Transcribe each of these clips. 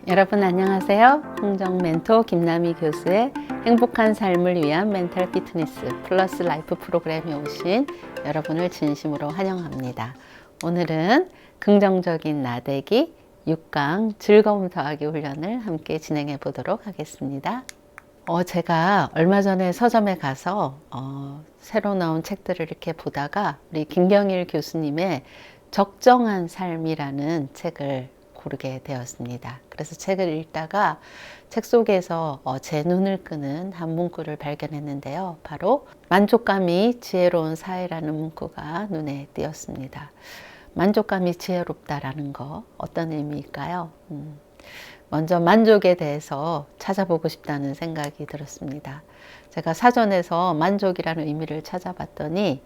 여러분 안녕하세요. 흥정 멘토 김남희 교수의 행복한 삶을 위한 멘탈 피트니스 플러스 라이프 프로그램에 오신 여러분을 진심으로 환영합니다. 오늘은 긍정적인 나대기 6강 즐거움 더하기 훈련을 함께 진행해 보도록 하겠습니다. 제가 얼마 전에 서점에 가서 새로 나온 책들을 이렇게 보다가 우리 김경일 교수님의 적정한 삶이라는 책을 고르게 되었습니다. 그래서 책을 읽다가 책 속에서 제 눈을 끄는 한 문구를 발견했는데요. 바로 만족감이 지혜로운 사회라는 문구가 눈에 띄었습니다. 만족감이 지혜롭다라는 거 어떤 의미일까요? 먼저 만족에 대해서 찾아보고 싶다는 생각이 들었습니다. 제가 사전에서 만족이라는 의미를 찾아봤더니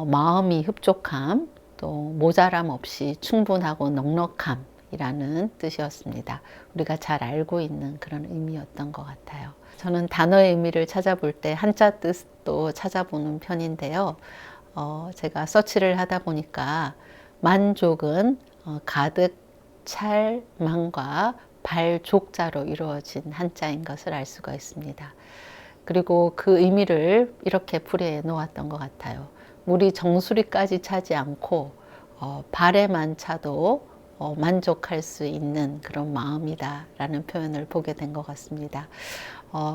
마음이 흡족함, 또 모자람 없이 충분하고 넉넉함 이라는 뜻이었습니다. 우리가 잘 알고 있는 그런 의미였던 것 같아요. 저는 단어의 의미를 찾아볼 때 한자 뜻도 찾아보는 편인데요. 제가 서치를 하다 보니까 만족은 가득 찰 만과 발족자로 이루어진 한자인 것을 알 수가 있습니다. 그리고 그 의미를 이렇게 풀이해 놓았던 것 같아요. 물이 정수리까지 차지 않고 발에만 차도 만족할 수 있는 그런 마음이다 라는 표현을 보게 된 것 같습니다.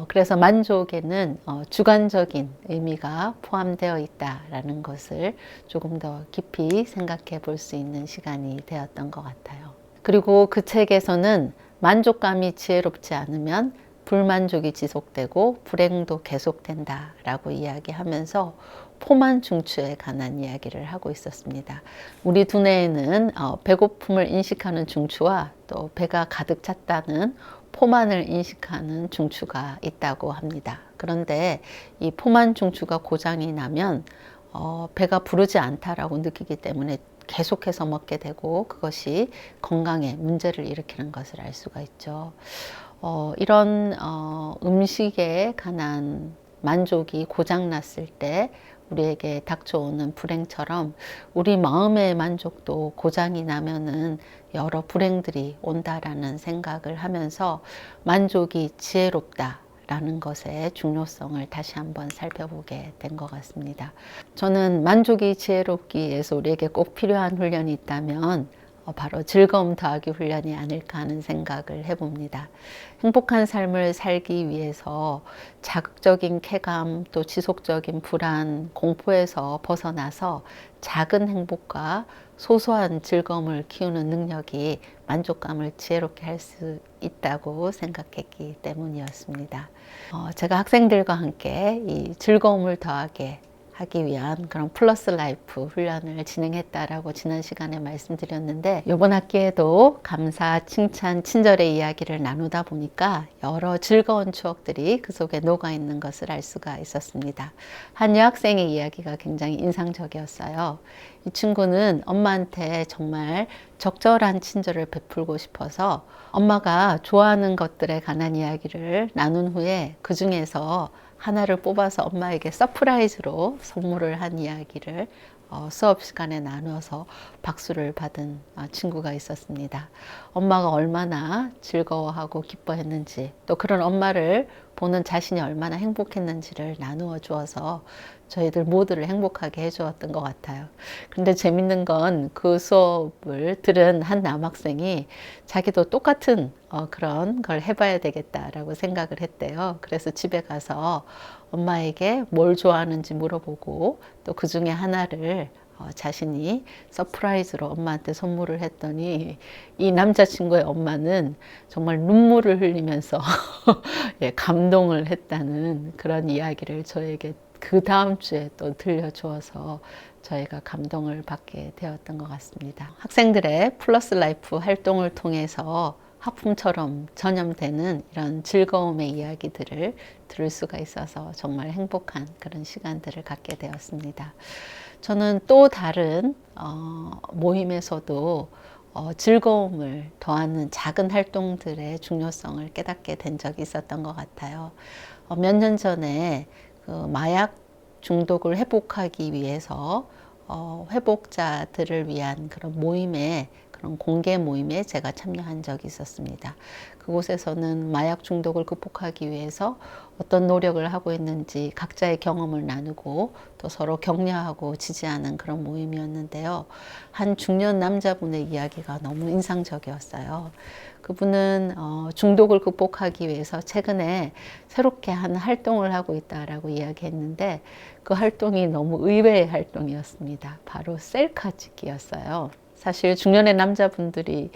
그래서 만족에는 주관적인 의미가 포함되어 있다라는 것을 조금 더 깊이 생각해 볼 수 있는 시간이 되었던 것 같아요. 그리고 그 책에서는 만족감이 지혜롭지 않으면 불만족이 지속되고 불행도 계속된다 라고 이야기하면서 포만 중추에 관한 이야기를 하고 있었습니다. 우리 두뇌에는 배고픔을 인식하는 중추와 또 배가 가득 찼다는 포만을 인식하는 중추가 있다고 합니다. 그런데 이 포만 중추가 고장이 나면 배가 부르지 않다라고 느끼기 때문에 계속해서 먹게 되고 그것이 건강에 문제를 일으키는 것을 알 수가 있죠. 이런 음식에 관한 만족이 고장났을 때 우리에게 닥쳐오는 불행처럼 우리 마음의 만족도 고장이 나면은 여러 불행들이 온다라는 생각을 하면서 만족이 지혜롭다라는 것의 중요성을 다시 한번 살펴보게 된 것 같습니다. 저는 만족이 지혜롭기 위해서 우리에게 꼭 필요한 훈련이 있다면 바로 즐거움 더하기 훈련이 아닐까 하는 생각을 해봅니다. 행복한 삶을 살기 위해서 자극적인 쾌감 또 지속적인 불안, 공포에서 벗어나서 작은 행복과 소소한 즐거움을 키우는 능력이 만족감을 지혜롭게 할 수 있다고 생각했기 때문이었습니다. 제가 학생들과 함께 이 즐거움을 더하게 하기 위한 그런 플러스 라이프 훈련을 진행했다라고 지난 시간에 말씀드렸는데 이번 학기에도 감사, 칭찬, 친절의 이야기를 나누다 보니까 여러 즐거운 추억들이 그 속에 녹아있는 것을 알 수가 있었습니다. 한 여학생의 이야기가 굉장히 인상적이었어요. 이 친구는 엄마한테 정말 적절한 친절을 베풀고 싶어서 엄마가 좋아하는 것들에 관한 이야기를 나눈 후에 그 중에서 하나를 뽑아서 엄마에게 서프라이즈로 선물을 한 이야기를 수업 시간에 나눠서 박수를 받은 친구가 있었습니다. 엄마가 얼마나 즐거워하고 기뻐했는지 또 그런 엄마를 보는 자신이 얼마나 행복했는지를 나누어 주어서 저희들 모두를 행복하게 해주었던 것 같아요. 근데 재밌는 건 그 수업을 들은 한 남학생이 자기도 똑같은 그런 걸 해봐야 되겠다라고 생각을 했대요. 그래서 집에 가서 엄마에게 뭘 좋아하는지 물어보고 또 그 중에 하나를 자신이 서프라이즈로 엄마한테 선물을 했더니 이 남자친구의 엄마는 정말 눈물을 흘리면서 예, 감동을 했다는 그런 이야기를 저에게 그 다음 주에 또 들려주어서 저희가 감동을 받게 되었던 것 같습니다. 학생들의 플러스 라이프 활동을 통해서 하품처럼 전염되는 이런 즐거움의 이야기들을 들을 수가 있어서 정말 행복한 그런 시간들을 갖게 되었습니다. 저는 또 다른 모임에서도 즐거움을 더하는 작은 활동들의 중요성을 깨닫게 된 적이 있었던 것 같아요. 몇 년 전에 그 마약 중독을 회복하기 위해서 회복자들을 위한 그런 모임에, 그런 공개 모임에 제가 참여한 적이 있었습니다. 그곳에서는 마약 중독을 극복하기 위해서 어떤 노력을 하고 있는지 각자의 경험을 나누고 또 서로 격려하고 지지하는 그런 모임이었는데요. 한 중년 남자분의 이야기가 너무 인상적이었어요. 그분은 중독을 극복하기 위해서 최근에 새롭게 한 활동을 하고 있다라고 이야기했는데, 그 활동이 너무 의외의 활동이었습니다. 바로 셀카 찍기였어요. 사실 중년의 남자분들이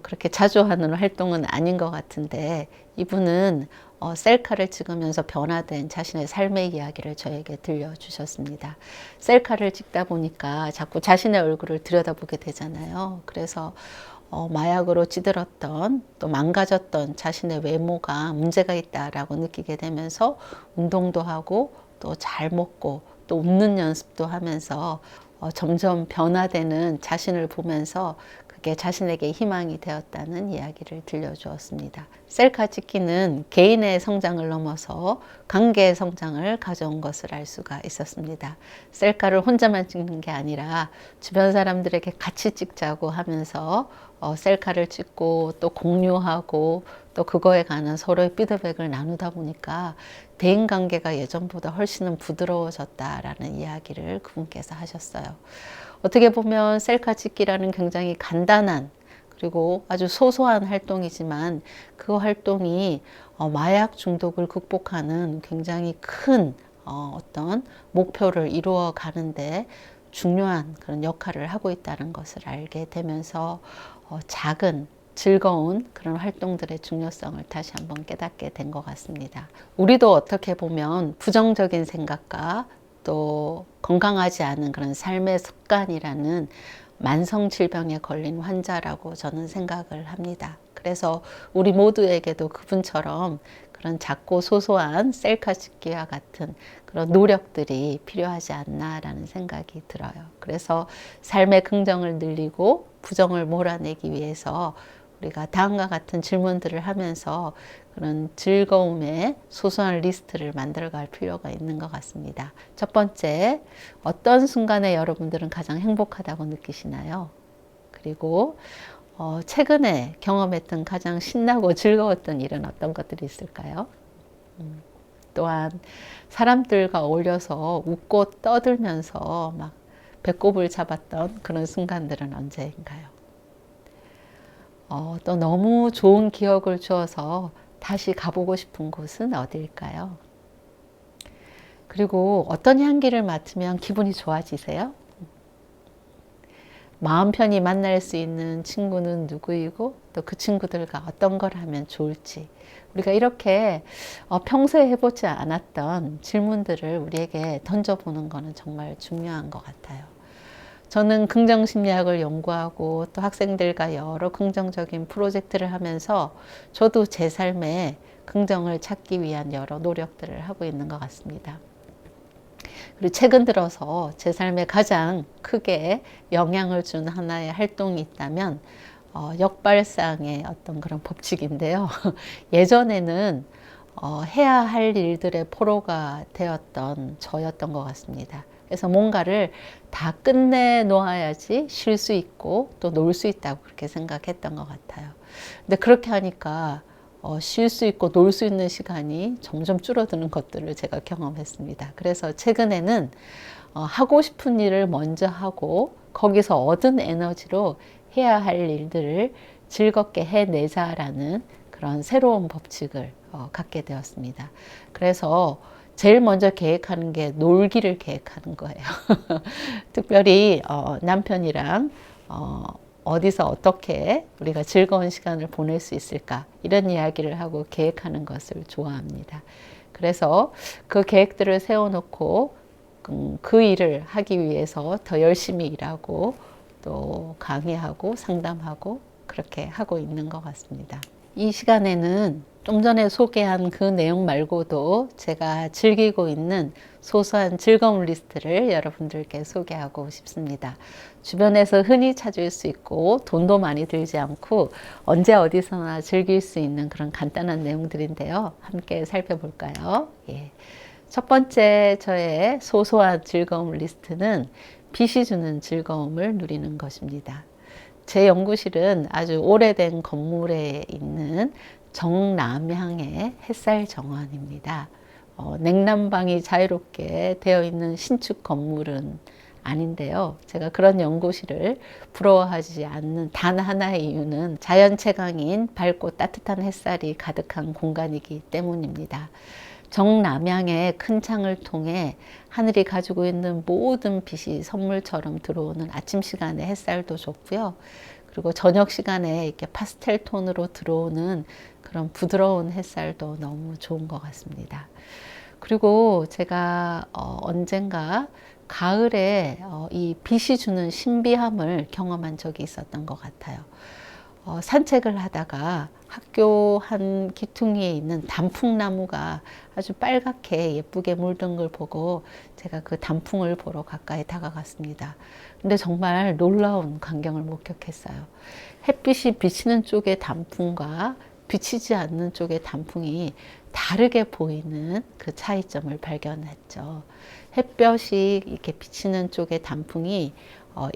그렇게 자주 하는 활동은 아닌 것 같은데, 이분은 셀카를 찍으면서 변화된 자신의 삶의 이야기를 저에게 들려주셨습니다. 셀카를 찍다 보니까 자꾸 자신의 얼굴을 들여다보게 되잖아요. 그래서 마약으로 찌들었던, 또 망가졌던 자신의 외모가 문제가 있다라고 느끼게 되면서 운동도 하고 또 잘 먹고 또 웃는 연습도 하면서 점점 변화되는 자신을 보면서 그게 자신에게 희망이 되었다는 이야기를 들려주었습니다. 셀카 찍기는 개인의 성장을 넘어서 관계의 성장을 가져온 것을 알 수가 있었습니다. 셀카를 혼자만 찍는 게 아니라 주변 사람들에게 같이 찍자고 하면서 셀카를 찍고 또 공유하고 또 그거에 관한 서로의 피드백을 나누다 보니까 대인관계가 예전보다 훨씬 부드러워졌다라는 이야기를 그분께서 하셨어요. 어떻게 보면 셀카 찍기라는 굉장히 간단한 그리고 아주 소소한 활동이지만, 그 활동이 마약 중독을 극복하는 굉장히 큰 어떤 목표를 이루어 가는데 중요한 그런 역할을 하고 있다는 것을 알게 되면서 작은 즐거운 그런 활동들의 중요성을 다시 한번 깨닫게 된 것 같습니다. 우리도 어떻게 보면 부정적인 생각과 또 건강하지 않은 그런 삶의 습관이라는 만성 질병에 걸린 환자라고 저는 생각을 합니다. 그래서 우리 모두에게도 그분처럼 그런 작고 소소한 셀카 찍기와 같은 그런 노력들이 필요하지 않나라는 생각이 들어요. 그래서 삶의 긍정을 늘리고 부정을 몰아내기 위해서 우리가 다음과 같은 질문들을 하면서 그런 즐거움의 소소한 리스트를 만들어갈 필요가 있는 것 같습니다. 첫 번째, 어떤 순간에 여러분들은 가장 행복하다고 느끼시나요? 그리고 최근에 경험했던 가장 신나고 즐거웠던 일은 어떤 것들이 있을까요? 또한 사람들과 어울려서 웃고 떠들면서 막 배꼽을 잡았던 그런 순간들은 언제인가요? 또 너무 좋은 기억을 주어서 다시 가보고 싶은 곳은 어디일까요? 그리고 어떤 향기를 맡으면 기분이 좋아지세요? 마음 편히 만날 수 있는 친구는 누구이고 또 그 친구들과 어떤 걸 하면 좋을지, 우리가 이렇게 평소에 해보지 않았던 질문들을 우리에게 던져보는 것은 정말 중요한 것 같아요. 저는 긍정심리학을 연구하고 또 학생들과 여러 긍정적인 프로젝트를 하면서 저도 제 삶에 긍정을 찾기 위한 여러 노력들을 하고 있는 것 같습니다. 그리고 최근 들어서 제 삶에 가장 크게 영향을 준 하나의 활동이 있다면 역발상의 어떤 그런 법칙인데요. 예전에는 해야 할 일들의 포로가 되었던 저였던 것 같습니다. 그래서 뭔가를 다 끝내 놓아야지 쉴 수 있고 또 놀 수 있다고 그렇게 생각했던 것 같아요. 근데 그렇게 하니까 쉴 수 있고 놀 수 있는 시간이 점점 줄어드는 것들을 제가 경험했습니다. 그래서 최근에는 하고 싶은 일을 먼저 하고 거기서 얻은 에너지로 해야 할 일들을 즐겁게 해내자라는 그런 새로운 법칙을 갖게 되었습니다. 그래서 제일 먼저 계획하는 게 놀기를 계획하는 거예요. 특별히 남편이랑 어디서 어떻게 우리가 즐거운 시간을 보낼 수 있을까, 이런 이야기를 하고 계획하는 것을 좋아합니다. 그래서 그 계획들을 세워놓고 그 일을 하기 위해서 더 열심히 일하고 또 강의하고 상담하고 그렇게 하고 있는 것 같습니다. 이 시간에는 좀 전에 소개한 그 내용 말고도 제가 즐기고 있는 소소한 즐거움 리스트를 여러분들께 소개하고 싶습니다. 주변에서 흔히 찾을 수 있고 돈도 많이 들지 않고 언제 어디서나 즐길 수 있는 그런 간단한 내용들인데요. 함께 살펴볼까요? 예. 첫 번째 저의 소소한 즐거움 리스트는 빛이 주는 즐거움을 누리는 것입니다. 제 연구실은 아주 오래된 건물에 있는 정남향의 햇살 정원입니다. 냉난방이 자유롭게 되어 있는 신축 건물은 아닌데요. 제가 그런 연구실을 부러워하지 않는 단 하나의 이유는 자연 채광인 밝고 따뜻한 햇살이 가득한 공간이기 때문입니다. 정남향의 큰 창을 통해 하늘이 가지고 있는 모든 빛이 선물처럼 들어오는 아침 시간에 햇살도 좋고요. 그리고 저녁 시간에 이렇게 파스텔 톤으로 들어오는 그런 부드러운 햇살도 너무 좋은 것 같습니다. 그리고 제가 언젠가 가을에 이 빛이 주는 신비함을 경험한 적이 있었던 것 같아요. 산책을 하다가 학교 한 기퉁이에 있는 단풍나무가 아주 빨갛게 예쁘게 물든 걸 보고 제가 그 단풍을 보러 가까이 다가갔습니다. 근데 정말 놀라운 광경을 목격했어요. 햇빛이 비치는 쪽의 단풍과 비치지 않는 쪽의 단풍이 다르게 보이는 그 차이점을 발견했죠. 햇볕이 이렇게 비치는 쪽의 단풍이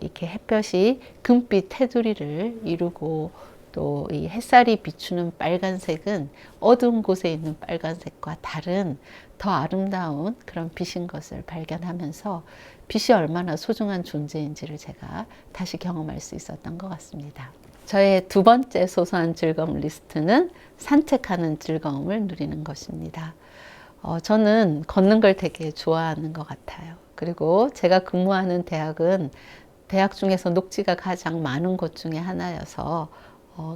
이렇게 햇볕이 금빛 테두리를 이루고 또 이 햇살이 비추는 빨간색은 어두운 곳에 있는 빨간색과 다른 더 아름다운 그런 빛인 것을 발견하면서 빛이 얼마나 소중한 존재인지를 제가 다시 경험할 수 있었던 것 같습니다. 저의 두 번째 소소한 즐거움 리스트는 산책하는 즐거움을 누리는 것입니다. 저는 걷는 걸 되게 좋아하는 것 같아요. 그리고 제가 근무하는 대학은 대학 중에서 녹지가 가장 많은 곳 중에 하나여서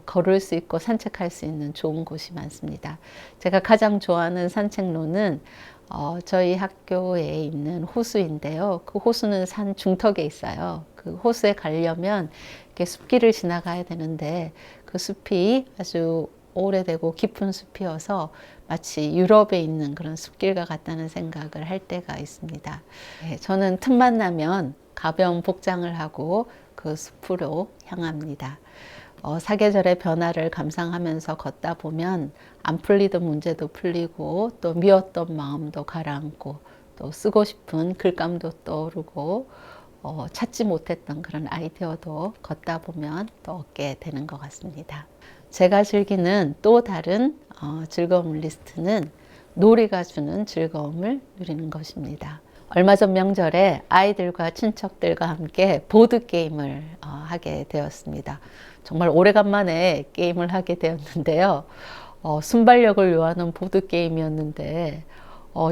걸을 수 있고 산책할 수 있는 좋은 곳이 많습니다. 제가 가장 좋아하는 산책로는 저희 학교에 있는 호수인데요. 그 호수는 산 중턱에 있어요. 그 호수에 가려면 이렇게 숲길을 지나가야 되는데 그 숲이 아주 오래되고 깊은 숲이어서 마치 유럽에 있는 그런 숲길과 같다는 생각을 할 때가 있습니다. 저는 틈만 나면 가벼운 복장을 하고 그 숲으로 향합니다. 사계절의 변화를 감상하면서 걷다 보면 안 풀리던 문제도 풀리고 또 미웠던 마음도 가라앉고 또 쓰고 싶은 글감도 떠오르고 찾지 못했던 그런 아이디어도 걷다 보면 또 얻게 되는 것 같습니다. 제가 즐기는 또 다른 즐거움 리스트는 놀이가 주는 즐거움을 누리는 것입니다. 얼마 전 명절에 아이들과 친척들과 함께 보드게임을 하게 되었습니다. 정말 오래간만에 게임을 하게 되었는데요. 순발력을 요하는 보드게임이었는데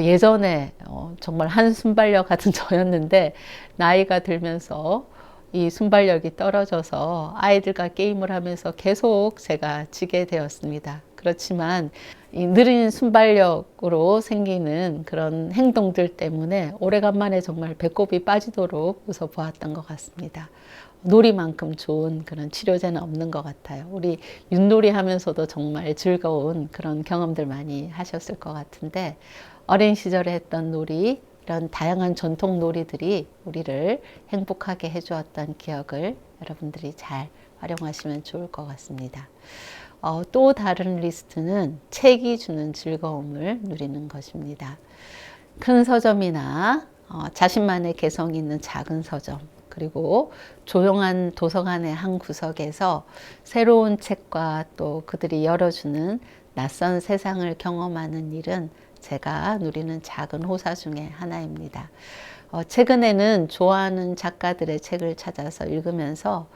예전에 정말 한 순발력 하던 저였는데 나이가 들면서 이 순발력이 떨어져서 아이들과 게임을 하면서 계속 제가 지게 되었습니다. 그렇지만 이 느린 순발력으로 생기는 그런 행동들 때문에 오래간만에 정말 배꼽이 빠지도록 웃어보았던 것 같습니다. 놀이만큼 좋은 그런 치료제는 없는 것 같아요. 우리 윷놀이 하면서도 정말 즐거운 그런 경험들 많이 하셨을 것 같은데 어린 시절에 했던 놀이, 이런 다양한 전통 놀이들이 우리를 행복하게 해주었던 기억을 여러분들이 잘 활용하시면 좋을 것 같습니다. 또 다른 리스트는 책이 주는 즐거움을 누리는 것입니다. 큰 서점이나 자신만의 개성이 있는 작은 서점, 그리고 조용한 도서관의 한 구석에서 새로운 책과 또 그들이 열어주는 낯선 세상을 경험하는 일은 제가 누리는 작은 호사 중에 하나입니다. 최근에는 좋아하는 작가들의 책을 찾아서 읽으면서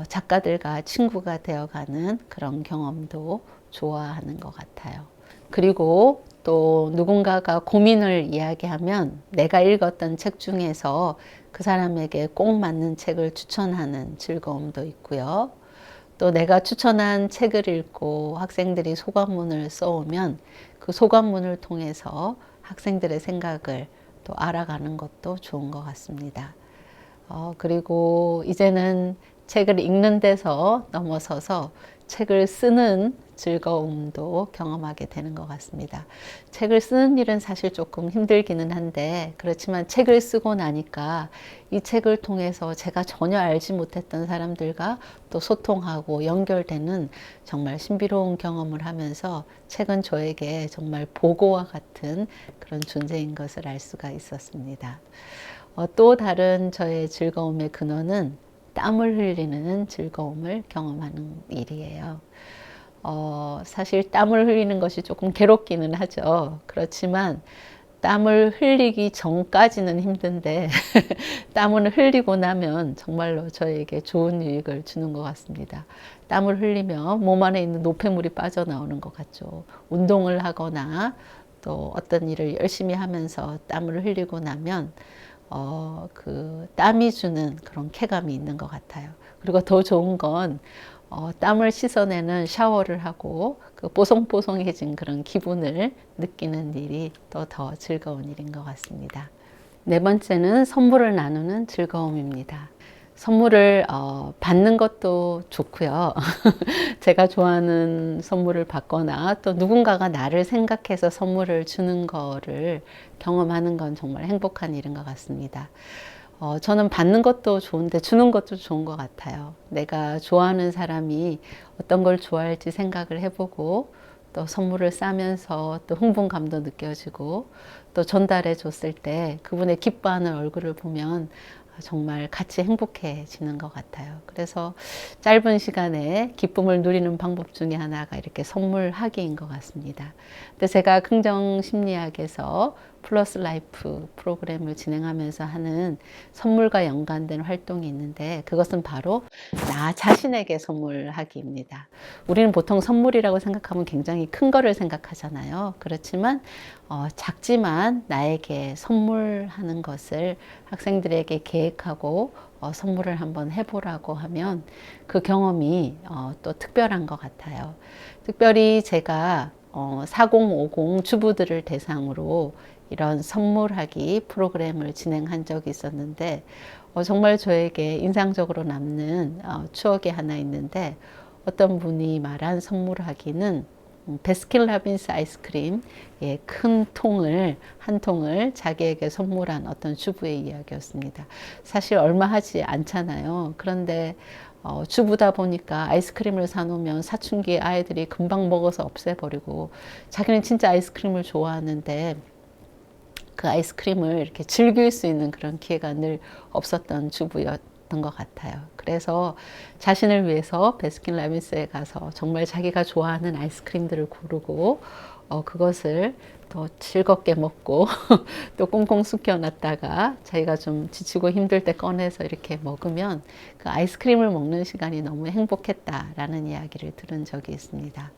작가들과 친구가 되어가는 그런 경험도 좋아하는 것 같아요. 그리고 또 누군가가 고민을 이야기하면 내가 읽었던 책 중에서 그 사람에게 꼭 맞는 책을 추천하는 즐거움도 있고요. 또 내가 추천한 책을 읽고 학생들이 소감문을 써오면 그 소감문을 통해서 학생들의 생각을 또 알아가는 것도 좋은 것 같습니다. 그리고 이제는 책을 읽는 데서 넘어서서 책을 쓰는 즐거움도 경험하게 되는 것 같습니다. 책을 쓰는 일은 사실 조금 힘들기는 한데, 그렇지만 책을 쓰고 나니까 이 책을 통해서 제가 전혀 알지 못했던 사람들과 또 소통하고 연결되는 정말 신비로운 경험을 하면서 책은 저에게 정말 보고와 같은 그런 존재인 것을 알 수가 있었습니다. 또 다른 저의 즐거움의 근원은 땀을 흘리는 즐거움을 경험하는 일이에요. 사실 땀을 흘리는 것이 조금 괴롭기는 하죠. 그렇지만 땀을 흘리기 전까지는 힘든데 땀을 흘리고 나면 정말로 저에게 좋은 유익을 주는 것 같습니다. 땀을 흘리면 몸 안에 있는 노폐물이 빠져나오는 것 같죠. 운동을 하거나 또 어떤 일을 열심히 하면서 땀을 흘리고 나면 그 땀이 주는 그런 쾌감이 있는 것 같아요. 그리고 더 좋은 건 땀을 씻어내는 샤워를 하고 그 뽀송뽀송해진 그런 기분을 느끼는 일이 또 더 즐거운 일인 것 같습니다. 네 번째는 선물을 나누는 즐거움입니다. 선물을 받는 것도 좋고요. 제가 좋아하는 선물을 받거나 또 누군가가 나를 생각해서 선물을 주는 거를 경험하는 건 정말 행복한 일인 것 같습니다. 저는 받는 것도 좋은데 주는 것도 좋은 것 같아요. 내가 좋아하는 사람이 어떤 걸 좋아할지 생각을 해보고 또 선물을 싸면서 또 흥분감도 느껴지고 또 전달해 줬을 때 그분의 기뻐하는 얼굴을 보면 정말 같이 행복해지는 것 같아요. 그래서 짧은 시간에 기쁨을 누리는 방법 중에 하나가 이렇게 선물하기인 것 같습니다. 근데 제가 긍정심리학에서 플러스 라이프 프로그램을 진행하면서 하는 선물과 연관된 활동이 있는데 그것은 바로 나 자신에게 선물하기입니다. 우리는 보통 선물이라고 생각하면 굉장히 큰 거를 생각하잖아요. 그렇지만 작지만 나에게 선물하는 것을 학생들에게 계획하고 선물을 한번 해보라고 하면 그 경험이 또 특별한 것 같아요. 특별히 제가 4050 주부들을 대상으로 이런 선물하기 프로그램을 진행한 적이 있었는데 정말 저에게 인상적으로 남는 추억이 하나 있는데 어떤 분이 말한 선물하기는 베스킨라빈스 아이스크림 큰 통을 한 통을 자기에게 선물한 어떤 주부의 이야기였습니다. 사실 얼마 하지 않잖아요. 그런데 주부다 보니까 아이스크림을 사놓으면 사춘기 아이들이 금방 먹어서 없애버리고 자기는 진짜 아이스크림을 좋아하는데 그 아이스크림을 이렇게 즐길 수 있는 그런 기회가 늘 없었던 주부였던 것 같아요. 그래서 자신을 위해서 베스킨라빈스에 가서 정말 자기가 좋아하는 아이스크림들을 고르고 그것을 더 즐겁게 먹고 또 꽁꽁 숨겨놨다가 자기가 좀 지치고 힘들 때 꺼내서 이렇게 먹으면 그 아이스크림을 먹는 시간이 너무 행복했다라는 이야기를 들은 적이 있습니다.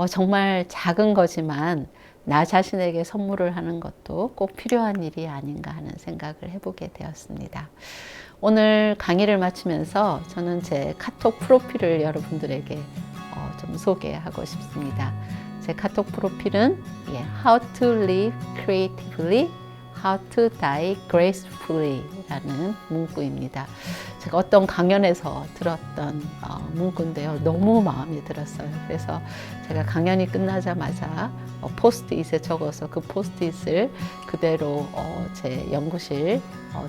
정말 작은 거지만 나 자신에게 선물을 하는 것도 꼭 필요한 일이 아닌가 하는 생각을 해보게 되었습니다. 오늘 강의를 마치면서 저는 제 카톡 프로필을 여러분들에게 좀 소개하고 싶습니다. 제 카톡 프로필은 How to live creatively, How to die gracefully 라는 문구입니다. 제가 어떤 강연에서 들었던 문구인데요. 너무 마음에 들었어요. 그래서 제가 강연이 끝나자마자 포스트잇에 적어서 그 포스트잇을 그대로 제 연구실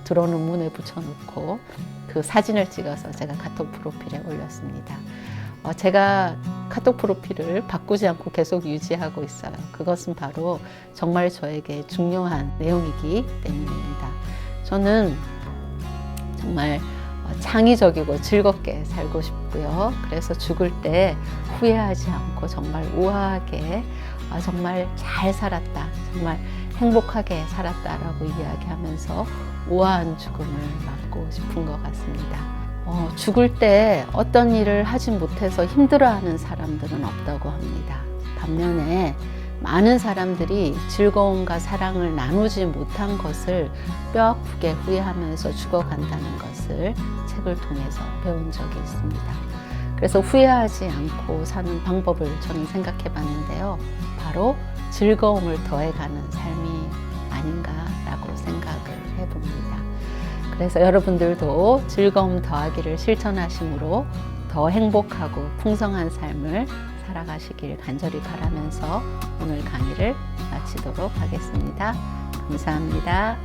들어오는 문에 붙여놓고 그 사진을 찍어서 제가 카톡 프로필에 올렸습니다. 제가 카톡 프로필을 바꾸지 않고 계속 유지하고 있어요. 그것은 바로 정말 저에게 중요한 내용이기 때문입니다. 저는 정말 창의적이고 즐겁게 살고 싶고요. 그래서 죽을 때 후회하지 않고 정말 우아하게 정말 잘 살았다, 정말 행복하게 살았다라고 이야기하면서 우아한 죽음을 맞고 싶은 것 같습니다. 죽을 때 어떤 일을 하지 못해서 힘들어하는 사람들은 없다고 합니다. 반면에 많은 사람들이 즐거움과 사랑을 나누지 못한 것을 뼈아프게 후회하면서 죽어간다는 것을 책을 통해서 배운 적이 있습니다. 그래서 후회하지 않고 사는 방법을 저는 생각해 봤는데요. 바로 즐거움을 더해가는 삶이 아닌가라고 생각을 해봅니다. 그래서 여러분들도 즐거움 더하기를 실천하심으로 더 행복하고 풍성한 삶을 살아가시길 간절히 바라면서 오늘 강의를 마치도록 하겠습니다. 감사합니다.